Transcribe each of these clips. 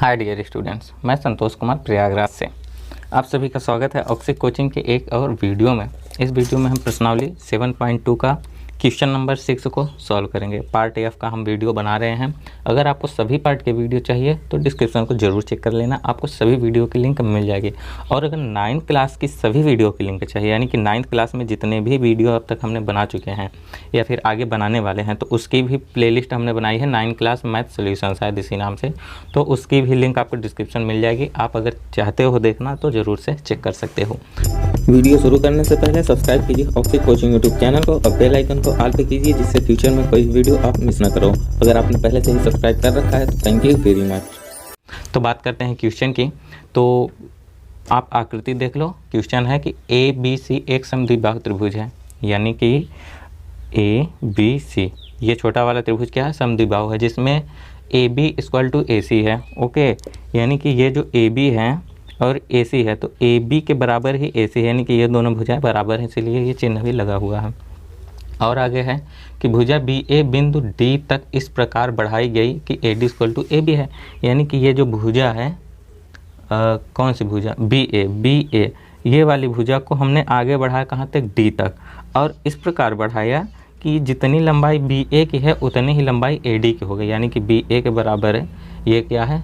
Hi dear students, मैं संतोष कुमार प्रयागराज से आप सभी का स्वागत है ऑक्सिक कोचिंग के एक और वीडियो में। इस वीडियो में हम प्रश्नावली 7.2 का क्वेश्चन नंबर 6 को सॉल्व करेंगे। पार्ट एफ का हम वीडियो बना रहे हैं। अगर आपको सभी पार्ट के वीडियो चाहिए तो डिस्क्रिप्शन को जरूर चेक कर लेना, आपको सभी वीडियो की लिंक मिल जाएगी। और अगर 9th क्लास की सभी वीडियो की लिंक चाहिए, यानी कि 9th क्लास में जितने भी वीडियो अब तक हमने बना चुके हैं या फिर आगे बनाने वाले हैं, तो उसकी भी प्लेलिस्ट हमने बनाई है 9th क्लास मैथ सोल्यूशन शायद इसी नाम से, तो उसकी भी लिंक आपको डिस्क्रिप्शन मिल जाएगी। आप अगर चाहते हो देखना तो ज़रूर से चेक कर सकते हो। वीडियो शुरू करने से पहले सब्सक्राइब कीजिए ऑक्सिक कोचिंग यूट्यूब चैनल को और बेल आइकन को ऑल पे कीजिए, जिससे फ्यूचर में कोई वीडियो आप मिस ना करो। अगर आपने पहले से ही सब्सक्राइब कर रखा है तो थैंक यू वेरी मच। तो बात करते हैं क्वेश्चन की। तो आप आकृति देख लो। क्वेश्चन है कि ए बी सी एक समद्विबाहु त्रिभुज है, यानी कि ए बी सी ये छोटा वाला त्रिभुज क्या है, समद्विबाहु है, जिसमें ए बी इक्वल टू ए सी है। ओके, यानी कि ये जो ए बी है और ए सी है, तो ए बी के बराबर ही ए सी है, यानी कि ये दोनों भुजाएं बराबर हैं, इसलिए ये चिन्ह भी लगा हुआ है। और आगे है कि भुजा बी ए बिंदु डी तक इस प्रकार बढ़ाई गई कि A D equal to A B है, यानी कि ये जो भुजा है कौन सी भुजा, बी ए, ये वाली भुजा को हमने आगे बढ़ाया कहाँ तक, डी तक, और इस प्रकार बढ़ाया कि जितनी लंबाई बी ए की है उतनी ही लंबाई ए डी की हो गई, यानी कि बी ए के बराबर है, ये क्या है,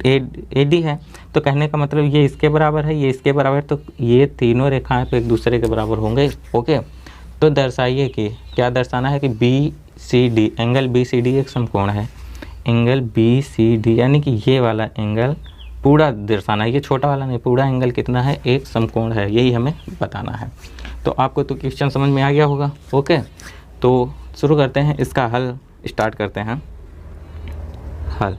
ए डी है। तो कहने का मतलब ये इसके बराबर है, ये इसके बराबर है, तो ये तीनों रेखाएं तो एक दूसरे के बराबर होंगे। ओके, तो दर्शाइए कि क्या दर्शाना है कि B C D, angle B C D एक समकोण है। एंगल बी सी डी यानी कि ये वाला एंगल पूरा दर्शाना है, ये छोटा वाला नहीं, पूरा एंगल कितना है, एक समकोण है, यही हमें बताना है। तो आपको तो क्वेश्चन समझ में आ गया होगा। ओके, तो शुरू करते हैं, इसका हल स्टार्ट करते हैं। हल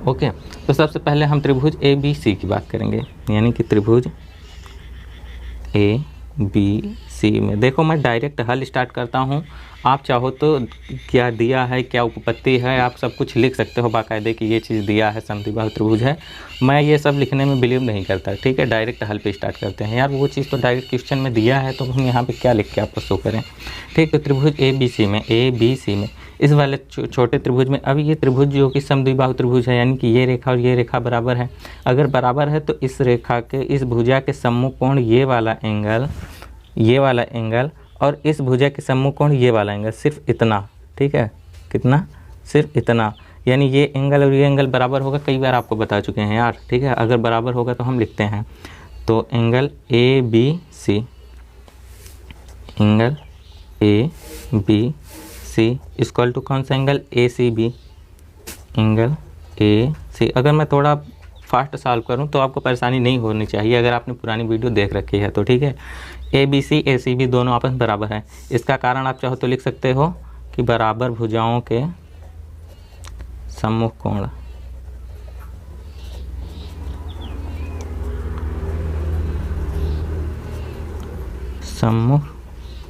ओके, तो सबसे पहले हम त्रिभुज ए बी सी की बात करेंगे, यानी कि त्रिभुज ए बी सी में देखो मैं डायरेक्ट हल स्टार्ट करता हूँ। आप चाहो तो क्या दिया है, क्या उपपत्ति है, आप सब कुछ लिख सकते हो बाकायदे कि ये चीज़ दिया है, समद्विबाहु त्रिभुज है। मैं ये सब लिखने में बिलीव नहीं करता, ठीक है। डायरेक्ट हल पे स्टार्ट करते हैं। यार वो चीज़ तो डायरेक्ट क्वेश्चन में दिया है, तो हम यहाँ पे क्या लिख के आपको शो करें, ठीक। तो त्रिभुज ए बी सी में इस वाले छोटे त्रिभुज में, अब ये त्रिभुज जो कि समद्विबाहु त्रिभुज है, यानी कि ये रेखा और ये रेखा बराबर है। अगर बराबर है तो इस रेखा के, इस भुजा के सम्मुख कोण ये वाला एंगल और इस भुजा के सम्मुख कोण ये वाला एंगल, सिर्फ इतना, ठीक है। कितना, सिर्फ इतना, यानी ये एंगल और ये एंगल बराबर होगा। कई बार आपको बता चुके हैं यार, ठीक है। अगर बराबर होगा तो हम लिखते हैं, तो angle A B C, angle A B C equal to कौन सा angle, A C B, angle A C. अगर मैं थोड़ा फास्ट सॉल्व करूं तो आपको परेशानी नहीं होनी चाहिए, अगर आपने पुरानी वीडियो देख रखी है तो, ठीक है। ए बी सी बी दोनों आपस में बराबर हैं। इसका कारण आप चाहो तो लिख सकते हो कि बराबर भुजाओं के सम्मुख कोण, सम्मुख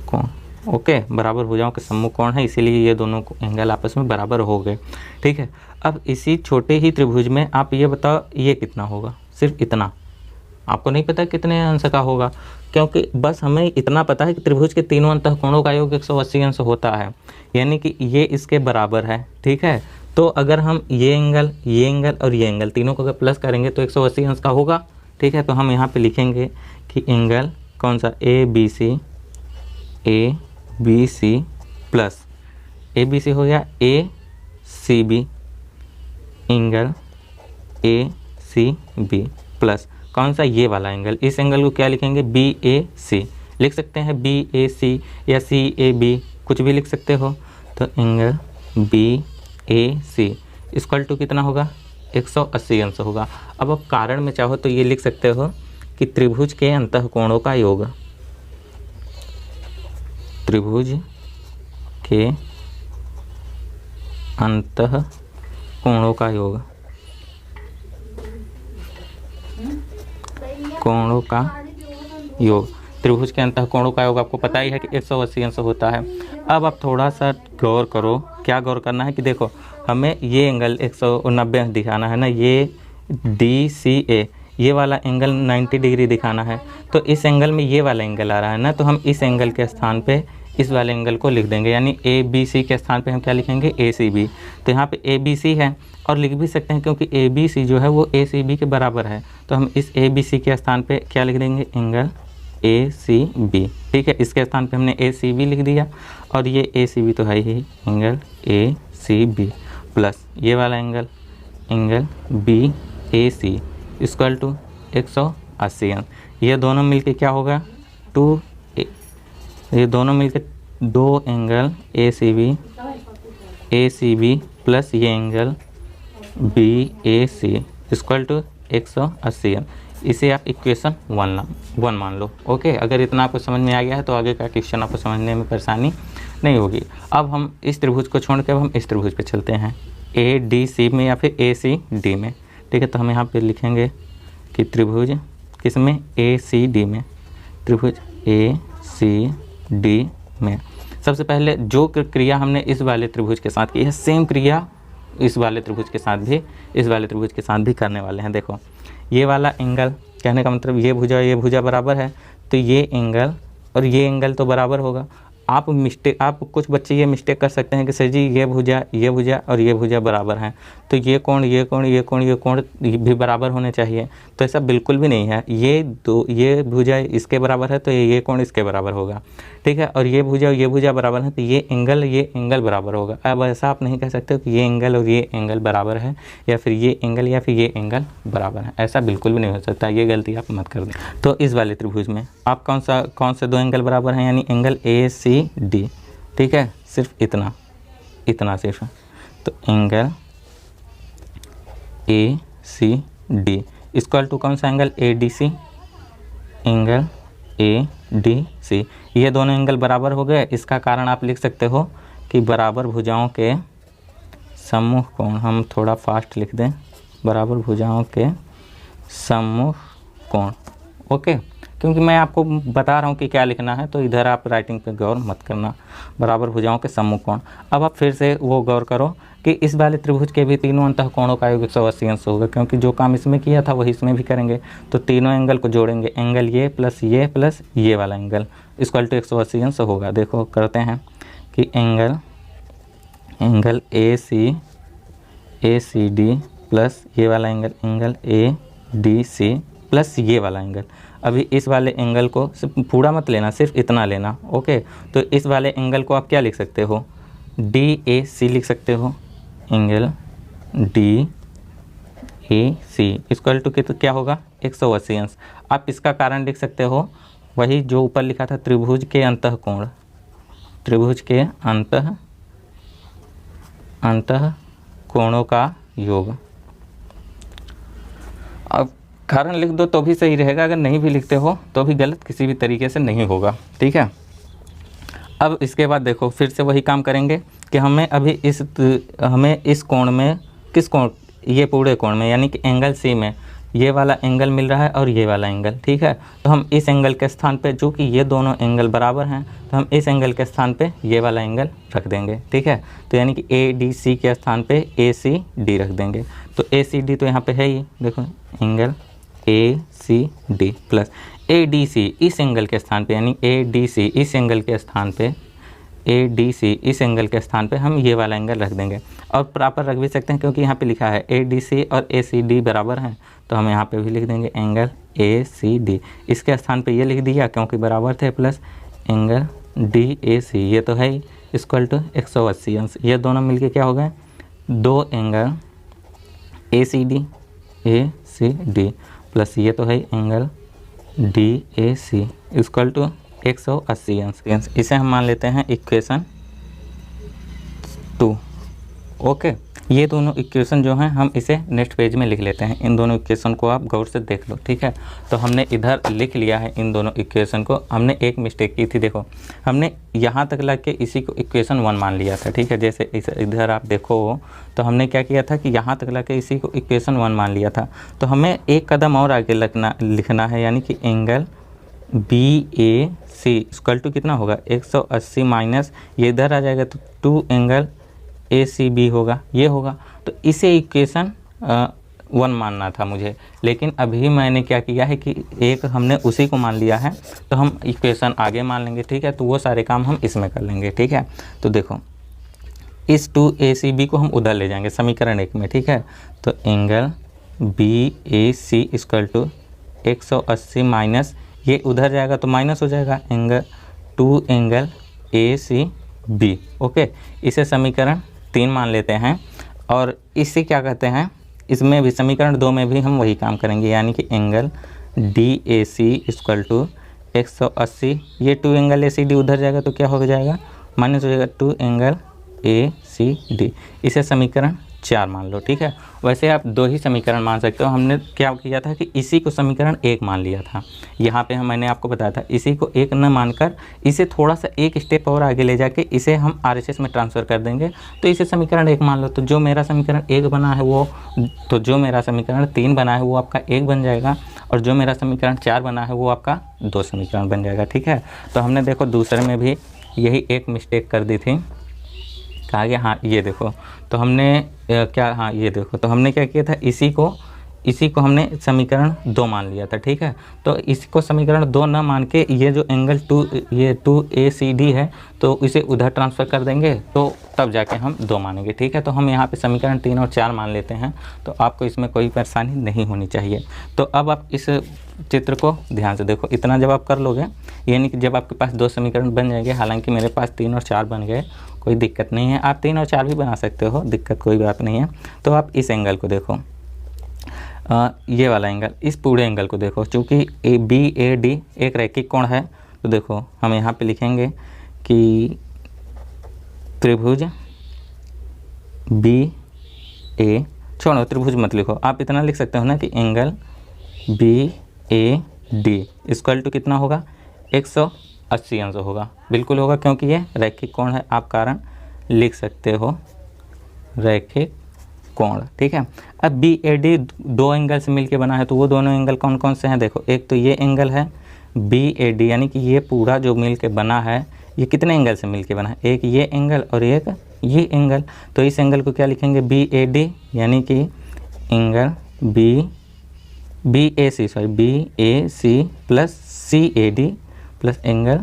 कोण, ओके, बराबर भुजाओं के सम्मुख कोण है, इसीलिए ये दोनों एंगल आपस में बराबर हो गए, ठीक है। अब इसी छोटे ही त्रिभुज में आप ये बताओ ये कितना होगा, सिर्फ इतना। आपको नहीं पता कितने अंश का होगा, क्योंकि बस हमें इतना पता है कि त्रिभुज के तीनों अंतःकोणों का योग 180 अंश होता है, यानी कि ये इसके बराबर है, ठीक है। तो अगर हम ये एंगल और ये एंगल तीनों को अगर प्लस करेंगे तो 180 अंश का होगा, ठीक है। तो हम यहाँ पे लिखेंगे कि एंगल कौन सा, A B C plus A B C हो गया A C B, angle A C B plus कौन सा, ये वाला एंगल। इस एंगल को क्या लिखेंगे, बी ए सी लिख सकते हैं, बी ए सी या सी ए बी, कुछ भी लिख सकते हो। तो angle B A C equal to कितना होगा, 180 अंश होगा। अब आप कारण में चाहो तो ये लिख सकते हो कि त्रिभुज के अंतःकोणों का योग, त्रिभुज के अंतःकोणों का योग, कोणों का योग, त्रिभुज के अंतःकोणों का योग आपको पता ही है कि 180 अंश होता है। अब आप थोड़ा सा गौर करो, क्या गौर करना है कि देखो हमें ये एंगल 190 दिखाना है ना, ये डी सी ए, ये वाला एंगल 90 डिग्री दिखाना है, तो इस एंगल में ये वाला एंगल आ रहा है ना, तो हम इस एंगल के स्थान पे इस वाले एंगल को लिख देंगे, यानी ए बी सी के स्थान पे हम क्या लिखेंगे, ए सी बी। तो यहाँ पे ए बी सी है और लिख भी सकते हैं क्योंकि ए बी सी जो है वो ए सी बी के बराबर है, तो हम इस ए बी सी के स्थान पे क्या लिख देंगे, एंगल ए सी बी। ठीक है, इसके स्थान पे हमने ए सी बी लिख दिया और ये ए सी बी तो है ही, angle A C B plus ये वाला angle, angle B A C equal to 180 अंश। ये दोनों मिलके क्या होगा, ये दोनों मिलके 2 angle A C B plus ये angle B A C equal to 180 अंश। इसे आप इक्वेशन 1 मान लो। ओके, अगर इतना आपको समझ में आ गया है तो आगे का क्वेश्चन आपको समझने में परेशानी नहीं होगी। अब हम इस त्रिभुज को छोड़ के अब हम इस त्रिभुज पे चलते हैं, ए डी सी में या फिर ए सी डी में। ठीक है, तो हम यहाँ पे लिखेंगे कि त्रिभुज किस में, ए सी डी में, त्रिभुज ए सी डी में। सबसे पहले जो क्रिया हमने इस वाले त्रिभुज के साथ की है, सेम क्रिया इस वाले त्रिभुज के साथ भी करने वाले हैं। देखो ये वाला एंगल, कहने का मतलब ये भुजा बराबर है, तो ये एंगल और ये एंगल तो बराबर होगा। आप कुछ बच्चे ये मिस्टेक कर सकते हैं कि सर जी ये भुजा और ये भुजा बराबर हैं, तो ये कोण भी बराबर होने चाहिए, तो ऐसा बिल्कुल भी नहीं है। ये भुजा इसके बराबर है तो ये कोण इसके बराबर होगा। ठीक है, और ये भुजा बराबर है तो ये एंगल बराबर होगा। अब ऐसा आप नहीं कह सकते कि ये एंगल और ये एंगल बराबर है या फिर ये एंगल बराबर है, ऐसा बिल्कुल भी नहीं हो सकता। ये गलती आप मत कर दें। तो इस वाले त्रिभुज में आप कौन से 2 एंगल बराबर हैं, यानी एंगल ए सी डी। ठीक है, सिर्फ इतना सिर्फ, तो angle A C D equal to कौन सा angle, A D C, angle A D C. ये दोनों एंगल बराबर हो गए। इसका कारण आप लिख सकते हो कि बराबर भुजाओं के सम्मुख कोण, हम थोड़ा फास्ट लिख दें, बराबर भुजाओं के सम्मुख कोण। ओके, क्योंकि मैं आपको बता रहा हूँ कि क्या लिखना है, तो इधर आप राइटिंग पे गौर मत करना, बराबर भुजाओं के सम्मुख कोण। अब आप फिर से वो गौर करो कि इस वाले त्रिभुज के भी तीनों अंतःकोणों का योग 180 अंश होगा, क्योंकि जो काम इसमें किया था वही इसमें भी करेंगे। तो तीनों एंगल को जोड़ेंगे, एंगल ये प्लस ये वाला एंगल इक्वल टू 180 अंश होगा। देखो करते हैं कि angle A C D plus ये वाला angle A D C plus ये वाला एंगल। अभी इस वाले एंगल को सिर्फ पूरा मत लेना, सिर्फ इतना लेना। ओके, तो इस वाले एंगल को आप क्या लिख सकते हो, डी ए सी लिख सकते हो, angle D A C equal to क्या होगा, 180 अंश। आप इसका कारण लिख सकते हो वही जो ऊपर लिखा था, त्रिभुज के अंतःकोण, त्रिभुज के अंतःकोणों का योग। अब कारण लिख दो तो भी सही रहेगा, अगर नहीं भी लिखते हो तो भी गलत किसी भी तरीके से नहीं होगा। ठीक है, अब इसके बाद देखो फिर से वही काम करेंगे कि हमें इस कोण में, किस कोण, ये पूरे कोण में, यानी कि एंगल सी में ये वाला एंगल मिल रहा है और ये वाला एंगल। ठीक है, तो हम इस एंगल के स्थान पे, जो कि ये दोनों एंगल बराबर हैं, तो हम इस एंगल के स्थान पे ये वाला एंगल रख देंगे। ठीक है, तो यानी कि ए डी सी के स्थान पे ए सी डी रख देंगे। तो ए सी डी तो यहाँ पे है ही, देखो angle A C D plus A D C इस एंगल के स्थान पे, यानी ए डी सी इस एंगल के स्थान पे, ए डी सी इस एंगल के स्थान पे हम ये वाला एंगल रख देंगे। और प्रॉपर रख भी सकते हैं क्योंकि यहाँ पे लिखा है ए डी सी और ए सी डी बराबर हैं, तो हम यहाँ पे भी लिख देंगे एंगल ए सी डी। इसके स्थान पे ये लिख दिया क्योंकि बराबर थे, प्लस एंगल डी ए सी, ये तो है ही, इक्वल टू 180 अंश। ये दोनों मिलके क्या हो गए, 2 angle A C D plus ये तो है angle D A C equal to 180 अंश। इसे हम मान लेते हैं इक्वेशन 2। ओके, ये दोनों इक्वेशन जो हैं हम इसे नेक्स्ट पेज में लिख लेते हैं। इन दोनों इक्वेशन को आप गौर से देख लो। ठीक है, तो हमने इधर लिख लिया है इन दोनों इक्वेशन को। हमने एक मिस्टेक की थी, देखो हमने यहाँ तक लग के इसी को इक्वेशन 1 मान लिया था। ठीक है, जैसे इधर आप देखो तो हमने क्या किया था कि यहाँ तक लग के इसी को इक्वेशन 1 मान लिया था। तो हमें एक कदम और आगे लिखना है, यानी कि angle B A C equal to कितना होगा, 180 माइनस ये इधर आ जाएगा तो 2 एंगल ए सी बी होगा, ये होगा। तो इसे इक्वेशन 1 मानना था मुझे, लेकिन अभी मैंने क्या किया है कि एक हमने उसी को मान लिया है, तो हम इक्वेशन आगे मान लेंगे, ठीक है। तो वो सारे काम हम इसमें कर लेंगे, ठीक है। तो देखो इस 2ACB को हम उधर ले जाएंगे समीकरण 1 में, ठीक है। तो angle BAC equal to 180 minus ये उधर जाएगा तो माइनस हो जाएगा, एंगल 2 एंगल ACB, ओके। इसे समीकरण 3 मान लेते हैं। और इसे क्या कहते हैं, इसमें भी समीकरण 2 में भी हम वही काम करेंगे, यानी कि एंगल DAC इक्वल टू 180, ये 2 एंगल ACD उधर जाएगा तो क्या हो जाएगा, माइनस हो जाएगा 2 एंगल ACD। इसे समीकरण 4 मान लो, ठीक है। वैसे आप 2 ही समीकरण मान सकते हो, हमने क्या किया था कि इसी को समीकरण 1 मान लिया था। यहाँ पे मैंने आपको बताया था इसी को 1 न मानकर इसे थोड़ा सा एक स्टेप और आगे ले जाके इसे हम RHS में ट्रांसफ़र कर देंगे, तो इसे समीकरण 1 मान लो। तो जो मेरा समीकरण 1 बना है वो, तो जो मेरा समीकरण 3 बना है वो आपका 1 बन जाएगा, और जो मेरा समीकरण 4 बना है वो आपका 2 समीकरण बन जाएगा, ठीक है। तो हमने देखो दूसरे में भी यही एक मिस्टेक कर दी थी, कहा गया, हाँ ये देखो, तो हमने क्या, हाँ ये देखो, तो हमने क्या किया था, इसी को हमने समीकरण 2 मान लिया था, ठीक है। तो इसको समीकरण 2 न मान के ये जो एंगल 2ACD है तो इसे उधर ट्रांसफ़र कर देंगे, तो तब जाके हम 2 मानेंगे, ठीक है। तो हम यहाँ पे समीकरण 3 और 4 मान लेते हैं, तो आपको इसमें कोई परेशानी नहीं होनी चाहिए। तो अब आप इस चित्र को ध्यान से देखो, इतना जब आप कर लोगे, यानी कि जब आपके पास 2 समीकरण बन जाएंगे, हालांकि मेरे पास 3 और 4 बन गए, कोई दिक्कत नहीं है, आप 3 और 4 भी बना सकते हो, दिक्कत कोई बात नहीं है। तो आप इस एंगल को देखो, ये वाला एंगल, इस पूरे एंगल को देखो, चूँकि BAD एक रैखिक कोण है, तो देखो हम यहाँ पे लिखेंगे कि त्रिभुज BA, छोड़ो त्रिभुज मत लिखो, आप इतना लिख सकते हो ना कि एंगल BAD इक्वल टू कितना होगा, 180 अंश होगा, बिल्कुल होगा, क्योंकि ये रैखिक कोण है, आप कारण लिख सकते हो रैखिक कोण, ठीक है। अब BAD 2 एंगल से मिलके बना है, तो वो दोनों एंगल कौन कौन से हैं, देखो एक तो ये एंगल है BAD, यानी कि ये पूरा जो मिलके बना है, ये कितने एंगल से मिलके बना है, एक ये एंगल और एक ये एंगल। तो इस एंगल को क्या लिखेंगे, BAD, यानी कि angle BAC plus CAD plus angle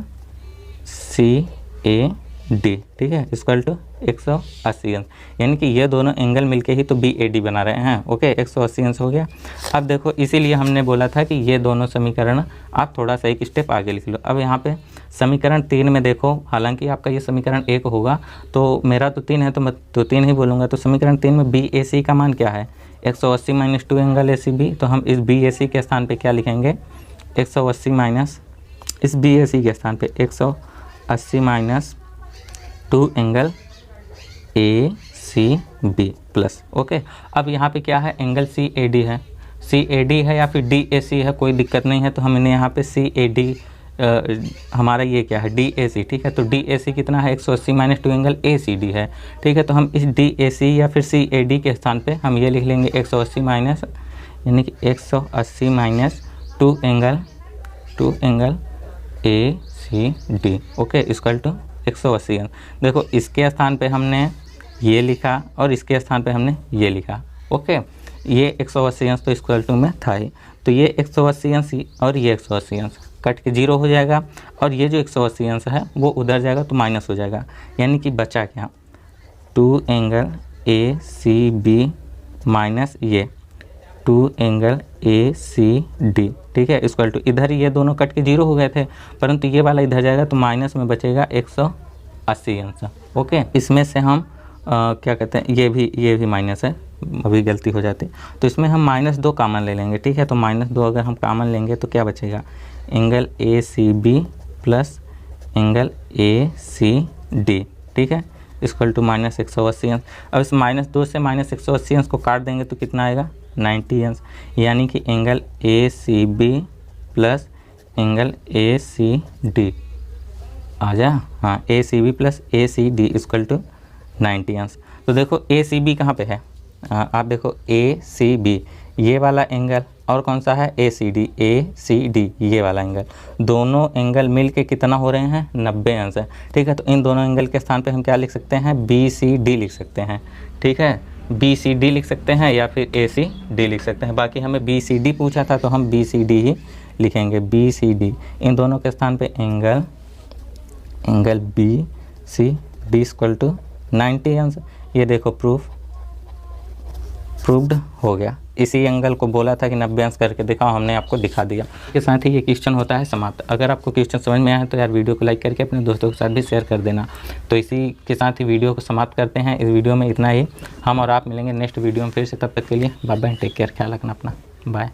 CAD, ठीक है, इक्वल टू 180 अंश, यानी कि ये दोनों एंगल मिलके ही तो BAD बना रहे हैं, ओके। 180 अंश हो गया। अब देखो इसीलिए हमने बोला था कि ये दोनों समीकरण आप थोड़ा सा एक स्टेप आगे लिख लो। अब यहाँ पे समीकरण 3 में देखो, हालांकि आपका ये समीकरण 1 होगा, तो मेरा तो 3 है तो मैं तो 3 ही बोलूँगा। तो समीकरण 3 में BAC का मान क्या है, 180 माइनस 2 एंगल ACB, तो हम इस BAC के स्थान पर क्या लिखेंगे, 180 माइनस, इस BAC के स्थान पे 180 minus 2 angle ACB plus, okay. अब यहाँ पे क्या है, एंगल CAD है या फिर DAC है, कोई दिक्कत नहीं है। तो हमने यहाँ पे CAD, हमारा ये क्या है, DAC, ठीक है। तो DAC कितना है, 180 माइनस 2 एंगल ACD है, ठीक है। तो हम इस DAC या फिर CAD के स्थान पे हम ये लिख लेंगे 180 माइनस, यानी कि 180 minus 2 angle ACD, okay, equal to 180 अंश। देखो इसके स्थान पे हमने ये लिखा और इसके स्थान पे हमने ये लिखा, ओके। ये 180 अंश तो इक्वल टू में था ही, तो ये 180 अंश और ये 180 अंश कट के 0 हो जाएगा, और ये जो 180 अंश है वो उधर जाएगा तो माइनस हो जाएगा, यानी कि बचा क्या, 2 एंगल ACB माइनस ये 2 एंगल ACD, ठीक है, इक्वल टू, इधर ये दोनों कट के 0 हो गए थे, परंतु ये वाला इधर जाएगा तो माइनस में बचेगा 180 अंश, ओके। इसमें से हम क्या कहते हैं, ये भी माइनस है, अभी गलती हो जाती, तो इसमें हम -2 कॉमन ले लेंगे, ठीक है। तो -2 अगर हम कॉमन लेंगे तो क्या बचेगा, angle ACB plus angle ACD, ठीक है, इक्वल टू -180 अंश। अब इस -2 से -180 अंश को काट देंगे तो कितना आएगा, 90 अंश, यानी कि angle ACB plus angle ACD आ जा, हाँ, ACB plus ACD equal to 90 अंश। तो देखो ACB कहाँ पे है, आप देखो ACB ये वाला एंगल, और कौन सा है, ACD ये वाला एंगल, दोनों एंगल मिल के कितना हो रहे हैं, 90 अंश है, ठीक है। तो इन दोनों एंगल के स्थान पे हम क्या लिख सकते हैं, BCD लिख सकते हैं, ठीक है। बी सी डी लिख सकते हैं या फिर ए सी डी लिख सकते हैं। बाकी हमें बी सी डी पूछा था तो हम बी सी डी ही लिखेंगे, बी सी डी। इन दोनों के स्थान पे angle B C D equal to 90 अंश। ये देखो प्रूव्ड हो गया। इसी एंगल को बोला था कि 90 अंश करके दिखाओ, हमने आपको दिखा दिया। इसके साथ ही ये क्वेश्चन होता है समाप्त। अगर आपको क्वेश्चन समझ में आया तो यार वीडियो को लाइक करके अपने दोस्तों के साथ भी शेयर कर देना। तो इसी के साथ ही वीडियो को समाप्त करते हैं। इस वीडियो में इतना ही। हम और आप मिलेंगे नेक्स्ट वीडियो में फिर से। तब तक के लिए बाय बाय, टेक केयर, ख्याल रखना अपना, बाय।